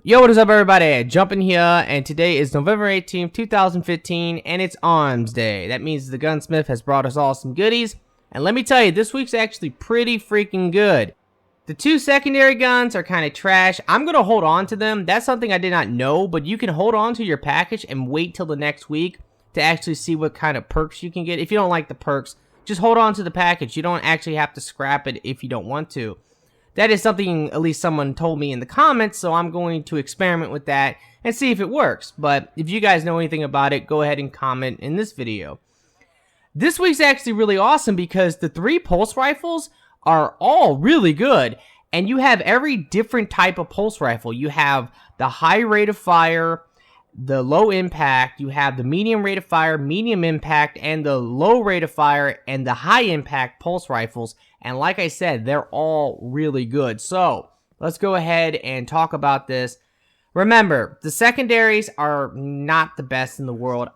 Yo, what is up everybody? Jumping here, and today is November 18th, 2015, and it's Armsday. That means the gunsmith has brought us all some goodies, and let me tell you, this week's actually pretty freaking good. The two secondary guns are kind of trash. I'm going to hold on to them. That's something I did not know, but you can hold on to your package and wait till the next week to actually see what kind of perks you can get. If you don't like the perks, just hold on to the package. You don't actually have to scrap it if you don't want to. That is something at least someone told me in the comments, so I'm going to experiment with that and see if it works. But if you guys know anything about it, go ahead and comment in this video. This week's actually really awesome because the 3 pulse rifles are all really good, and you have every different type of pulse rifle. You have the high rate of fire, the low impact, you have the medium rate of fire, medium impact, and the low rate of fire, and the high impact pulse rifles. And like I said, they're all really good. So let's go ahead and talk about this. Remember, the secondaries are not the best in the world.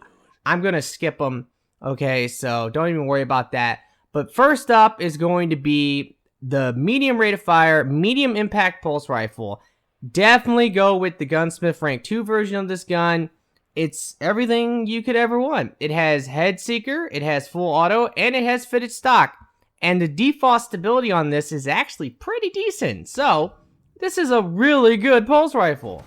I'm going to skip them. Okay, so don't even worry about that. But first up is going to be the medium rate of fire, medium impact pulse rifle. Definitely go with the Gunsmith Rank 2 version of this gun. It's everything you could ever want. It has head seeker, it has full auto, and it has fitted stock. And the default stability on this is actually pretty decent. So, this is a really good pulse rifle.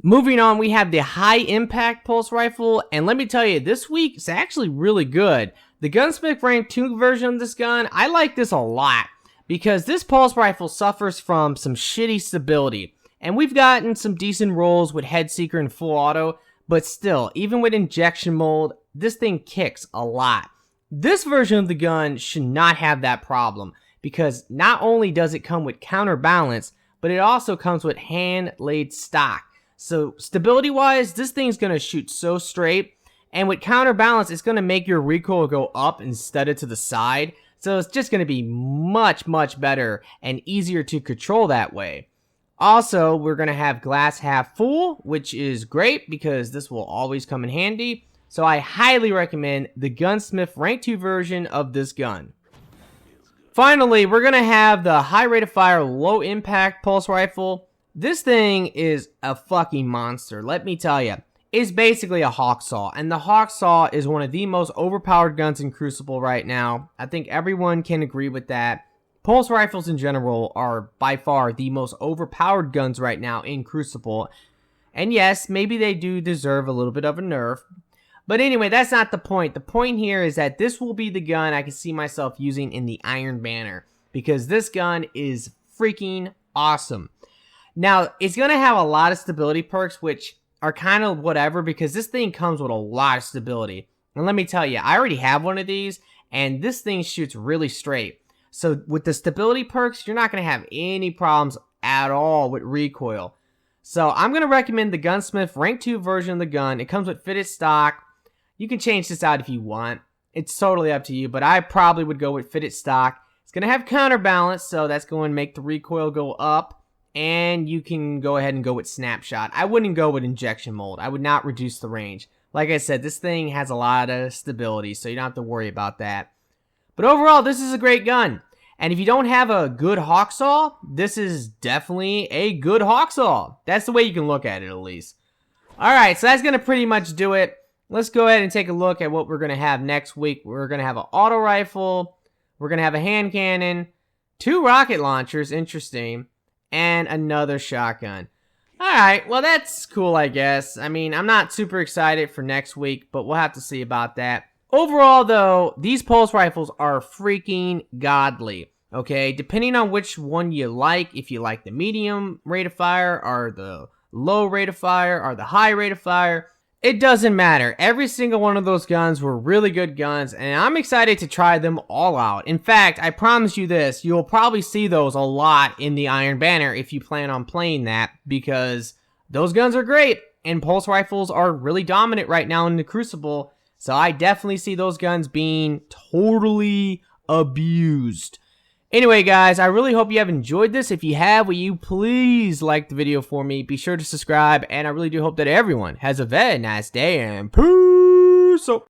Moving on, we have the high impact pulse rifle. And let me tell you, this week is actually really good. The Gunsmith Rank 2 version of this gun, I like this a lot. Because this pulse rifle suffers from some shitty stability. And we've gotten some decent rolls with head seeker and full auto. But still, even with injection mold, this thing kicks a lot. This version of the gun should not have that problem, because not only does it come with counterbalance, but it also comes with hand-laid stock. So stability wise, this thing's going to shoot so straight, and with counterbalance, it's going to make your recoil go up instead of to the side. So it's just going to be much better and easier to control that way. Also, we're going to have glass half full, which is great because this will always come in handy. So I highly recommend the Gunsmith Rank 2 version of this gun. Finally, we're going to have the high rate of fire, low impact pulse rifle. This thing is a fucking monster, let me tell you. It's basically a Hawksaw, and the Hawksaw is one of the most overpowered guns in Crucible right now. I think everyone can agree with that. Pulse rifles in general are by far the most overpowered guns right now in Crucible. And yes, maybe they do deserve a little bit of a nerf. But anyway, that's not the point. The point here is that this will be the gun I can see myself using in the Iron Banner, because this gun is freaking awesome. Now, it's going to have a lot of stability perks, which are kind of whatever, because this thing comes with a lot of stability. And let me tell you, I already have one of these, and this thing shoots really straight. So with the stability perks, you're not going to have any problems at all with recoil. So I'm going to recommend the Gunsmith Rank 2 version of the gun. It comes with fitted stock. You can change this out if you want. It's totally up to you, but I probably would go with fitted stock. It's going to have counterbalance, so that's going to make the recoil go up. And you can go ahead and go with snapshot. I wouldn't go with injection mold. I would not reduce the range. Like I said, this thing has a lot of stability, so you don't have to worry about that. But overall, this is a great gun. And if you don't have a good Hawksaw, this is definitely a good Hawksaw. That's the way you can look at it, at least. Alright, so that's going to pretty much do it. Let's go ahead and take a look at what we're going to have next week. We're going to have an auto rifle. We're going to have a hand cannon. 2 rocket launchers, interesting. And another shotgun. Alright, well that's cool, I guess. I mean, I'm not super excited for next week, but we'll have to see about that. Overall, though, these pulse rifles are freaking godly. Okay, depending on which one you like, if you like the medium rate of fire, or the low rate of fire, or the high rate of fire, it doesn't matter. Every single one of those guns were really good guns, and I'm excited to try them all out. In fact, I promise you this, you'll probably see those a lot in the Iron Banner if you plan on playing that, because those guns are great, and pulse rifles are really dominant right now in the Crucible, so I definitely see those guns being totally abused. Anyway, guys, I really hope you have enjoyed this. If you have, will you please like the video for me? Be sure to subscribe, and I really do hope that everyone has a very nice day, and peace out.